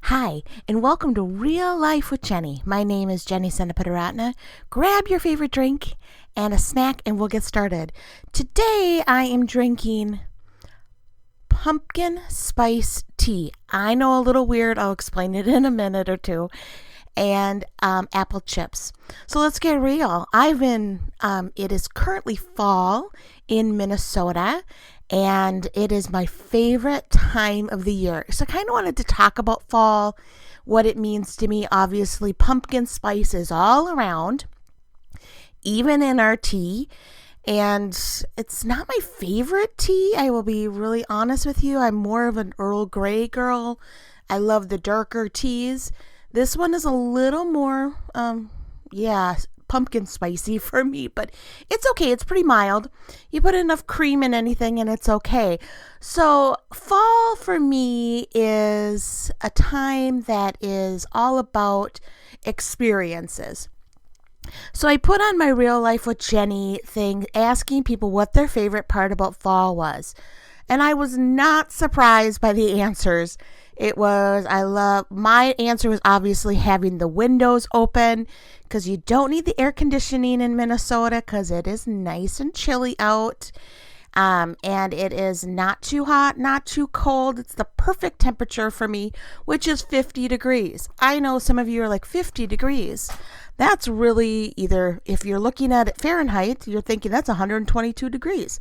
Hi, and welcome to Real Life with Jenny. My name is Jenny Senapataratna. Grab your favorite drink and a snack, and we'll get started. Today, I am drinking pumpkin spice tea. I know, a little weird. I'll explain it in a minute or two. And apple chips. So let's get real. It is currently fall in Minnesota, and it is my favorite time of the year. So I kind of wanted to talk about fall, what it means to me. Obviously, pumpkin spice is all around, even in our tea. And it's not my favorite tea. I will be really honest with you. I'm more of an Earl Grey girl. I love the darker teas. This one is a little more, pumpkin spicy for me, but it's okay. It's pretty mild. You put enough cream in anything and it's okay. So fall for me is a time that is all about experiences. So I put on my Real Life with Jenny thing, asking people what their favorite part about fall was. And I was not surprised by the answers. My answer was obviously having the windows open, because you don't need the air conditioning in Minnesota because it is nice and chilly out. And it is not too hot, not too cold. It's the perfect temperature for me, which is 50 degrees. I know some of you are like, 50 degrees. That's really, either if you're looking at it Fahrenheit, you're thinking that's 122 degrees.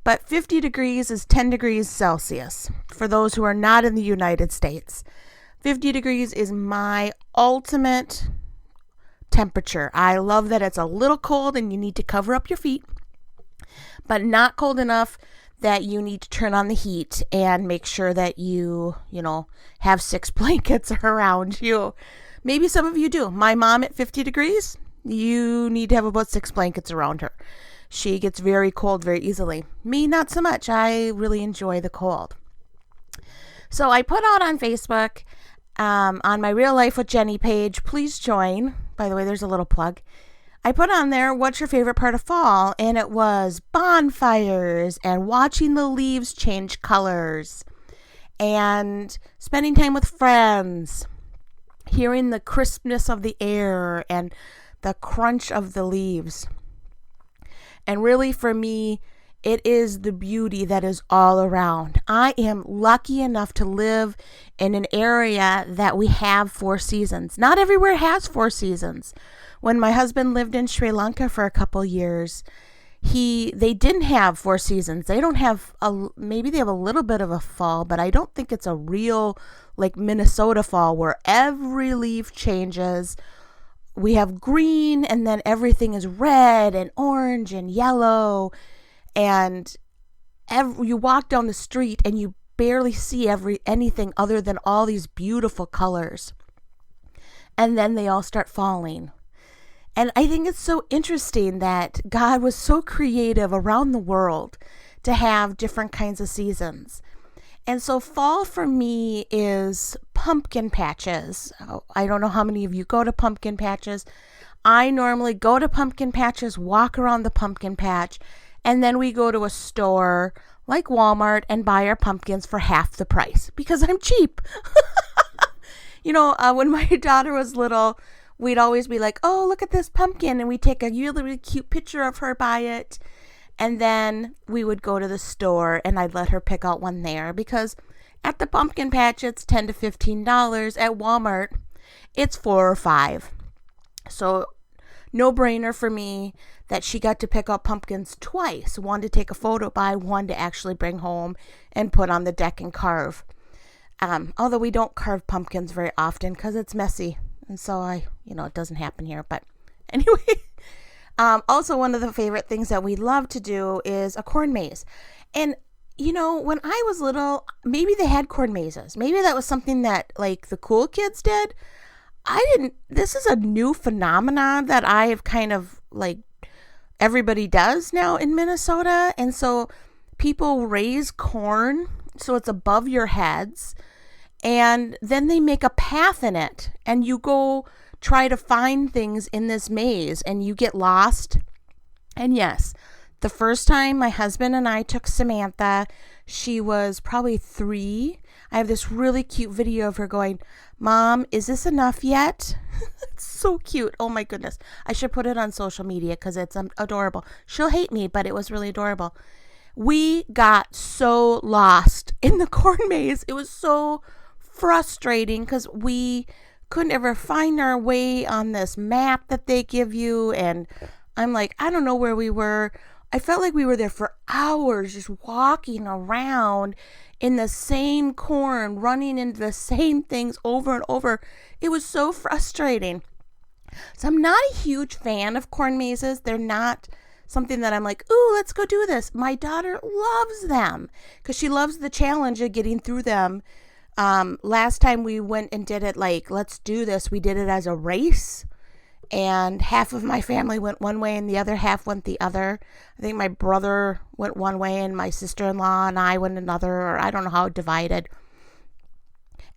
But 50 degrees is 10 degrees Celsius for those who are not in the United States. 50 degrees is my ultimate temperature. I love that it's a little cold and you need to cover up your feet, but not cold enough that you need to turn on the heat and make sure that you have 6 blankets around you. Maybe some of you do. My mom at 50 degrees, you need to have about 6 blankets around her. She gets very cold very easily. Me, not so much. I really enjoy the cold. So I put out on Facebook, on my Real Life with Jenny page, please join. By the way, there's a little plug. I put on there, what's your favorite part of fall? And it was bonfires and watching the leaves change colors and spending time with friends, hearing the crispness of the air and the crunch of the leaves. And really, for me, it is the beauty that is all around. I am lucky enough to live in an area that we have 4 seasons. Not everywhere has 4 seasons. When my husband lived in Sri Lanka for a couple years, they didn't have 4 seasons. They don't have, maybe they have a little bit of a fall, but I don't think it's a real, like Minnesota fall, where every leaf changes. We have green, and then everything is red and orange and yellow, and you walk down the street and you barely see anything other than all these beautiful colors. And then they all start falling. And I think it's so interesting that God was so creative around the world to have different kinds of seasons. And so fall for me is pumpkin patches. I don't know how many of you go to pumpkin patches. I normally go to pumpkin patches, walk around the pumpkin patch, and then we go to a store like Walmart and buy our pumpkins for half the price because I'm cheap. When my daughter was little, we'd always be like, oh, look at this pumpkin. And we'd take a really, really cute picture of her by it. And then we would go to the store and I'd let her pick out one there, because at the pumpkin patch, it's $10 to $15. At Walmart, it's $4 or $5. So no brainer for me that she got to pick out pumpkins twice. One to take a photo by, one to actually bring home and put on the deck and carve. Although we don't carve pumpkins very often because it's messy. And so it doesn't happen here. But anyway. Also, one of the favorite things that we love to do is a corn maze. And, when I was little, maybe they had corn mazes. Maybe that was something that, like, the cool kids did. This is a new phenomenon that I have kind of, like, everybody does now in Minnesota. And so people raise corn so it's above your heads. And then they make a path in it. And you go try to find things in this maze and you get lost. And yes, the first time my husband and I took Samantha, she was probably 3. I have this really cute video of her going, "Mom, is this enough yet?" It's so cute. Oh my goodness. I should put it on social media because it's adorable. She'll hate me, but it was really adorable. We got so lost in the corn maze. It was so frustrating because we couldn't ever find our way on this map that they give you. And I'm like, I don't know where we were. I felt like we were there for hours just walking around in the same corn, running into the same things over and over. It was so frustrating. So I'm not a huge fan of corn mazes. They're not something that I'm like, ooh, let's go do this. My daughter loves them because she loves the challenge of getting through them. Last time we went and did it like, let's do this. We did it as a race. And half of my family went one way and the other half went the other. I think my brother went one way and my sister-in-law and I went another, or I don't know how it divided.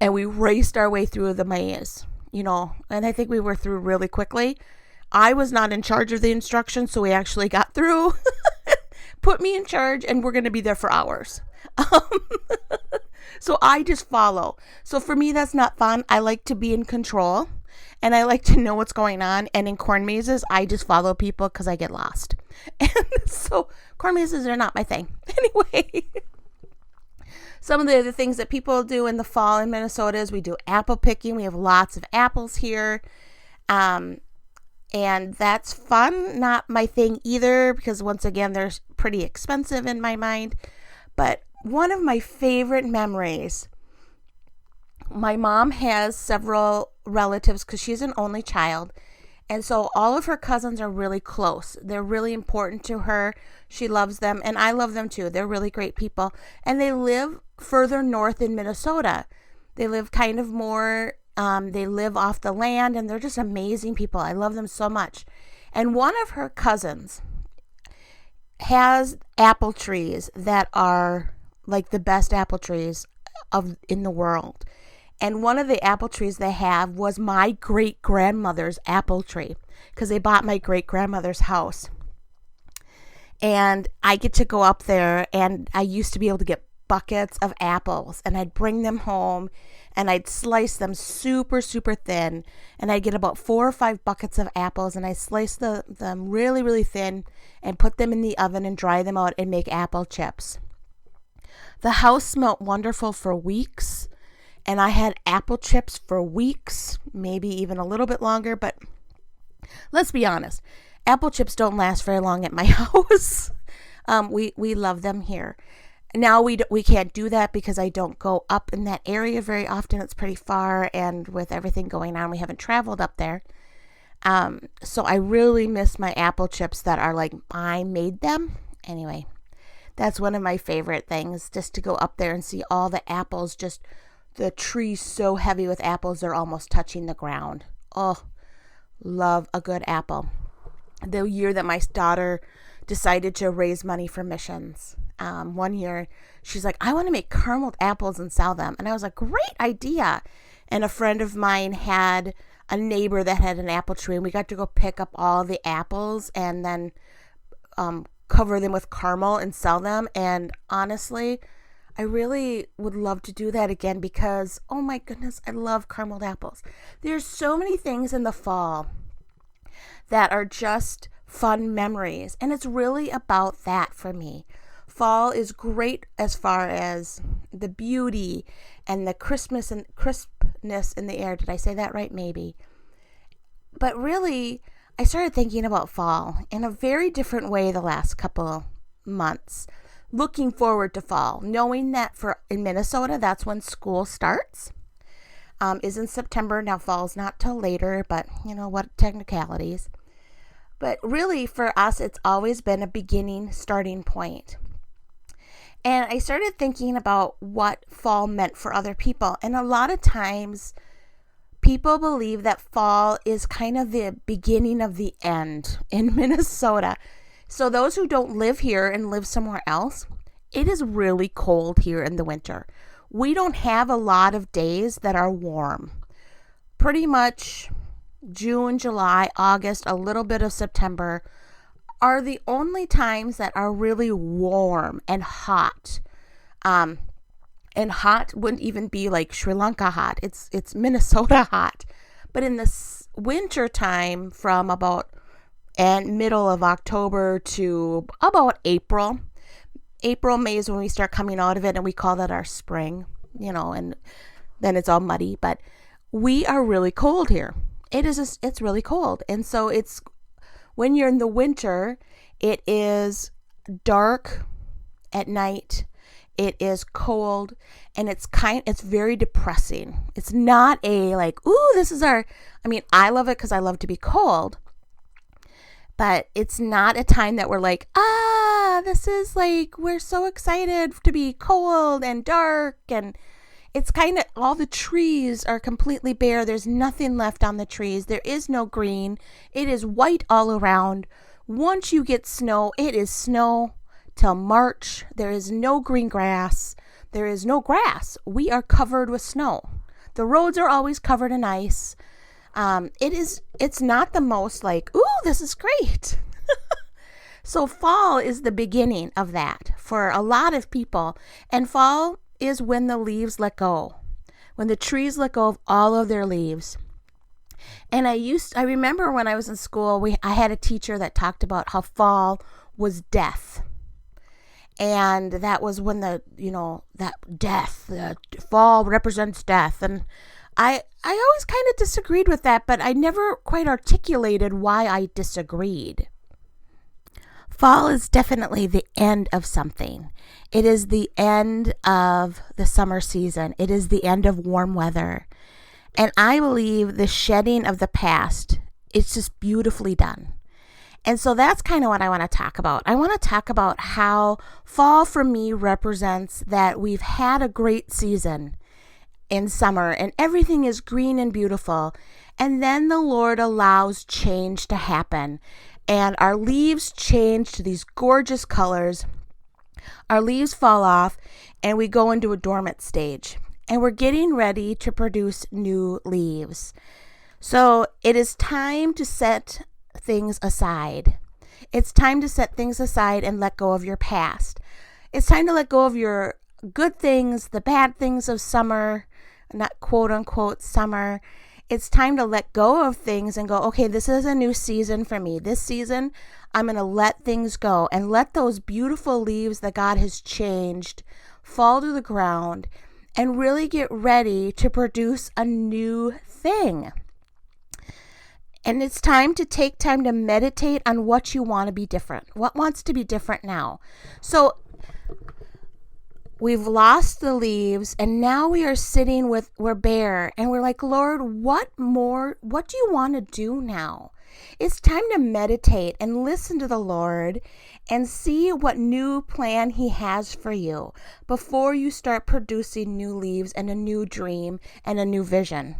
And we raced our way through the maze, and I think we were through really quickly. I was not in charge of the instructions, so we actually got through. Put me in charge and we're going to be there for hours. So I just follow. So for me, that's not fun. I like to be in control. And I like to know what's going on. And in corn mazes, I just follow people because I get lost. And so corn mazes are not my thing. Anyway, some of the other things that people do in the fall in Minnesota is we do apple picking. We have lots of apples here. And that's fun. Not my thing either because once again, they're pretty expensive in my mind. But one of my favorite memories, my mom has several relatives because she's an only child. And so all of her cousins are really close. They're really important to her. She loves them and I love them too. They're really great people. And they live further north in Minnesota. They live kind of more, they live off the land and they're just amazing people. I love them so much. And one of her cousins has apple trees that are like the best apple trees in the world. And one of the apple trees they have was my great-grandmother's apple tree because they bought my great-grandmother's house. And I get to go up there and I used to be able to get buckets of apples and I'd bring them home and I'd slice them super, super thin. And I'd get about 4 or 5 buckets of apples and I'd slice them really, really thin and put them in the oven and dry them out and make apple chips. The house smelled wonderful for weeks, and I had apple chips for weeks, maybe even a little bit longer, but let's be honest, apple chips don't last very long at my house. We love them here. Now we can't do that because I don't go up in that area very often. It's pretty far, and with everything going on, we haven't traveled up there. So I really miss my apple chips that are like I made them. Anyway, that's one of my favorite things, just to go up there and see all the apples, just the tree's so heavy with apples, they're almost touching the ground. Oh, love a good apple. The year that my daughter decided to raise money for missions, one year, she's like, I want to make carameled apples and sell them. And I was like, great idea. And a friend of mine had a neighbor that had an apple tree, and we got to go pick up all the apples and then cover them with caramel and sell them. And honestly, I really would love to do that again because, oh my goodness, I love carameled apples. There's so many things in the fall that are just fun memories. And it's really about that for me. Fall is great as far as the beauty and the crispness in the air. Did I say that right? Maybe. But really, I started thinking about fall in a very different way the last couple months. Looking forward to fall, knowing that in Minnesota, that's when school starts, is in September. Now, fall's not till later, but what technicalities. But really, for us, it's always been a beginning, starting point. And I started thinking about what fall meant for other people. And a lot of times, people believe that fall is kind of the beginning of the end in Minnesota. So those who don't live here and live somewhere else, it is really cold here in the winter. We don't have a lot of days that are warm. Pretty much June, July, August, a little bit of September are the only times that are really warm and hot. And And hot wouldn't even be like Sri Lanka hot. It's Minnesota hot. But in the winter time, from about and middle of October to about April, May is when we start coming out of it, and we call that our spring, and then it's all muddy. But we are really cold here. It's really cold. And so when you're in the winter, it is dark at night. It is cold, and it's very depressing. It's not a like, ooh, I love it because I love to be cold, but it's not a time that we're like, this is like, we're so excited to be cold and dark, and it's kind of, all the trees are completely bare. There's nothing left on the trees. There is no green. It is white all around. Once you get snow, it is snow till March. There is no green grass. There is no grass. We are covered with snow. The roads are always covered in ice. It's not the most like, ooh, this is great. So fall is the beginning of that for a lot of people. And fall is when the leaves let go, when the trees let go of all of their leaves. And I remember when I was in school, I had a teacher that talked about how fall was death. And that was when that death, the fall represents death. And I always kind of disagreed with that, but I never quite articulated why I disagreed. Fall is definitely the end of something. It is the end of the summer season. It is the end of warm weather. And I believe the shedding of the past, it's just beautifully done. And so that's kind of what I want to talk about. I want to talk about how fall for me represents that we've had a great season in summer and everything is green and beautiful. And then the Lord allows change to happen. And our leaves change to these gorgeous colors. Our leaves fall off and we go into a dormant stage. And we're getting ready to produce new leaves. So it is time to set things aside. It's time to set things aside and let go of your past. It's time to let go of your good things, the bad things of summer, not quote unquote summer. It's time to let go of things and go, okay, this is a new season for me. This season, I'm going to let things go and let those beautiful leaves that God has changed fall to the ground and really get ready to produce a new thing. And it's time to take time to meditate on what you want to be different. What wants to be different now? So we've lost the leaves and now we're bare and we're like, Lord, what do you want to do now? It's time to meditate and listen to the Lord and see what new plan He has for you before you start producing new leaves and a new dream and a new vision.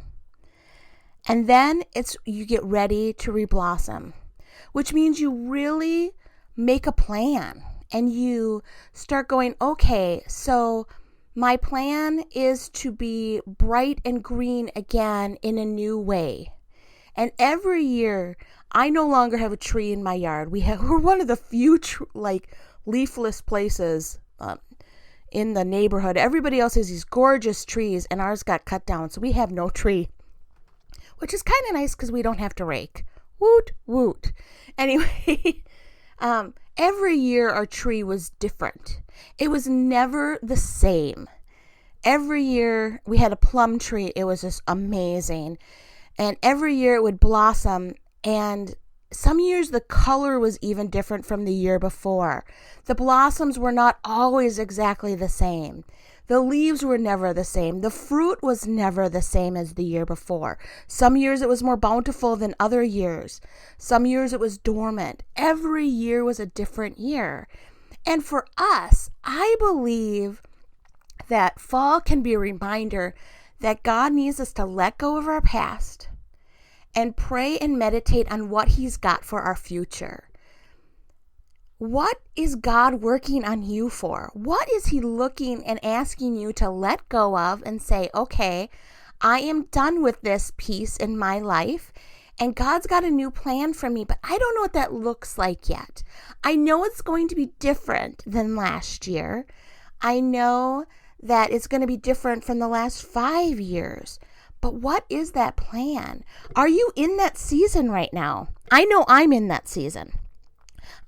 And then you get ready to reblossom, which means you really make a plan and you start going, okay, so my plan is to be bright and green again in a new way. And every year, I no longer have a tree in my yard. We're one of the few leafless places in the neighborhood. Everybody else has these gorgeous trees, and ours got cut down, so we have no tree, which is kind of nice because we don't have to rake. Woot, woot. Anyway, every year our tree was different. It was never the same. Every year we had a plum tree. It was just amazing. And every year it would blossom. And some years the color was even different from the year before. The blossoms were not always exactly the same. The leaves were never the same. The fruit was never the same as the year before. Some years it was more bountiful than other years. Some years it was dormant. Every year was a different year. And for us, I believe that fall can be a reminder that God needs us to let go of our past and pray and meditate on what He's got for our future. What is God working on you for? What is He looking and asking you to let go of and say, okay, I am done with this piece in my life and God's got a new plan for me, but I don't know what that looks like yet. I know it's going to be different than last year. I know that it's going to be different from the last 5 years. But what is that plan? Are you in that season right now? I know I'm in that season.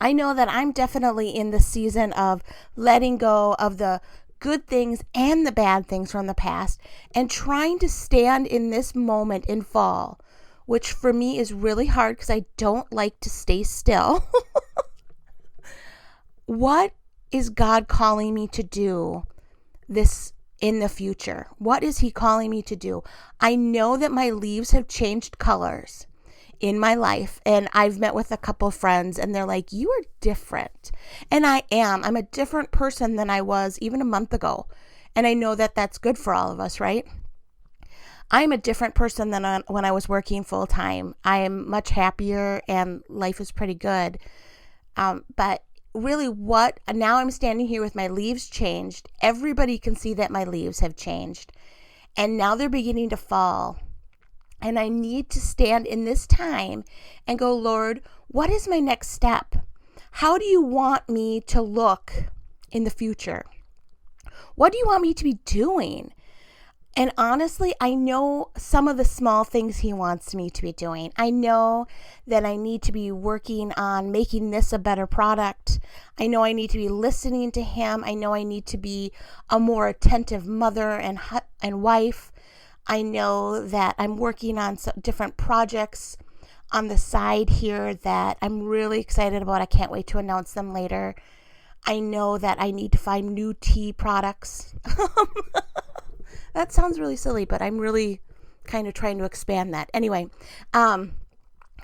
I know that I'm definitely in the season of letting go of the good things and the bad things from the past and trying to stand in this moment in fall, which for me is really hard because I don't like to stay still. What is God calling me to do this in the future? What is He calling me to do? I know that my leaves have changed colors in my life, and I've met with a couple of friends and they're like, you are different. And I am. I'm a different person than I was even a month ago. And I know that that's good for all of us, right? I'm a different person than when I was working full time. I am much happier and life is pretty good. But really now I'm standing here with my leaves changed. Everybody can see that my leaves have changed. And now they're beginning to fall. And I need to stand in this time and go, Lord, what is my next step? How do you want me to look in the future? What do you want me to be doing? And honestly, I know some of the small things He wants me to be doing. I know that I need to be working on making this a better product. I know I need to be listening to Him. I know I need to be a more attentive mother and wife. I know that I'm working on some different projects on the side here that I'm really excited about. I can't wait to announce them later. I know that I need to find new tea products. That sounds really silly, but I'm really kind of trying to expand that. Anyway,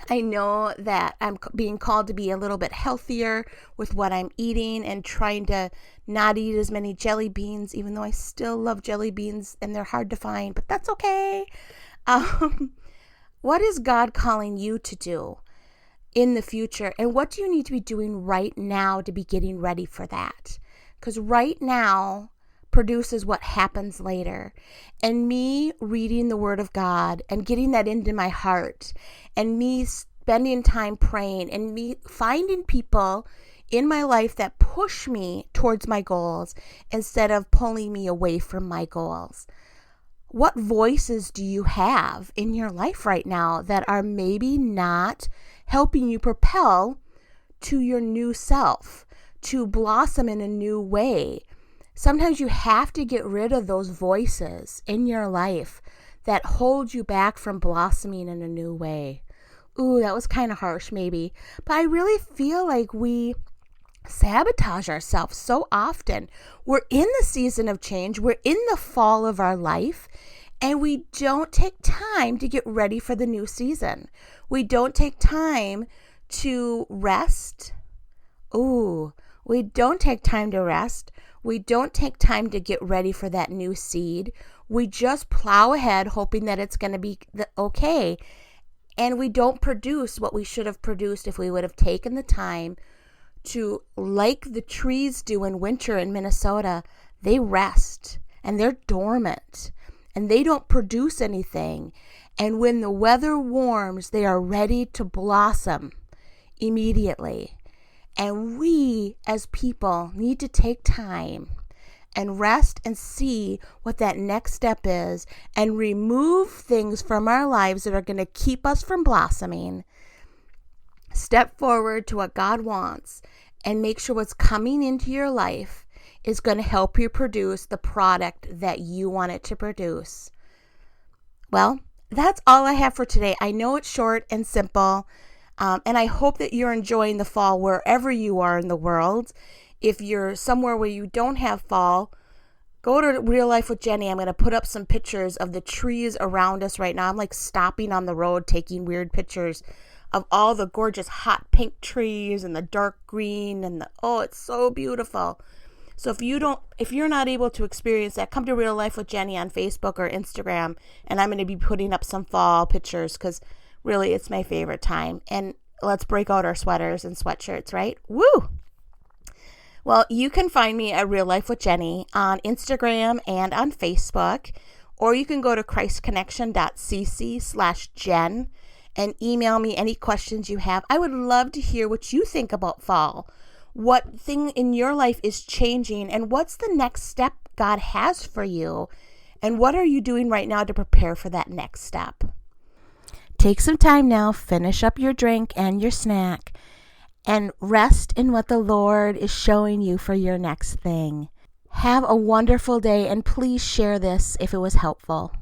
I know that I'm being called to be a little bit healthier with what I'm eating and trying to not eat as many jelly beans, even though I still love jelly beans and they're hard to find, but that's okay. What is God calling you to do in the future? And what do you need to be doing right now to be getting ready for that? Because right now produces what happens later. And me reading the Word of God and getting that into my heart, and me spending time praying, and me finding people in my life that push me towards my goals instead of pulling me away from my goals. What voices do you have in your life right now that are maybe not helping you propel to your new self, to blossom in a new way? Sometimes you have to get rid of those voices in your life that hold you back from blossoming in a new way. Ooh, that was kind of harsh maybe, but I really feel like we sabotage ourselves so often. We're in the season of change. We're in the fall of our life, and we don't take time to get ready for the new season. We don't take time to rest. Ooh, we don't take time to rest. We don't take time to get ready for that new seed. We just plow ahead hoping that it's going to be okay. And we don't produce what we should have produced if we would have taken the time to, like the trees do in winter in Minnesota, they rest and they're dormant and they don't produce anything. And when the weather warms, they are ready to blossom immediately. And we as people need to take time and rest and see what that next step is and remove things from our lives that are going to keep us from blossoming. Step forward to what God wants and make sure what's coming into your life is going to help you produce the product that you want it to produce. Well, that's all I have for today. I know it's short and simple. And I hope that you're enjoying the fall wherever you are in the world. If you're somewhere where you don't have fall, go to Real Life with Jenny. I'm going to put up some pictures of the trees around us right now. I'm like stopping on the road, taking weird pictures of all the gorgeous hot pink trees and the dark green and it's so beautiful. So if you're not able to experience that, come to Real Life with Jenny on Facebook or Instagram, and I'm going to be putting up some fall pictures because really, it's my favorite time. And let's break out our sweaters and sweatshirts, right? Woo! Well, you can find me at Real Life with Jenny on Instagram and on Facebook. Or you can go to christconnection.cc/Jen and email me any questions you have. I would love to hear what you think about fall. What thing in your life is changing, and what's the next step God has for you? And what are you doing right now to prepare for that next step? Take some time now, finish up your drink and your snack, and rest in what the Lord is showing you for your next thing. Have a wonderful day, and please share this if it was helpful.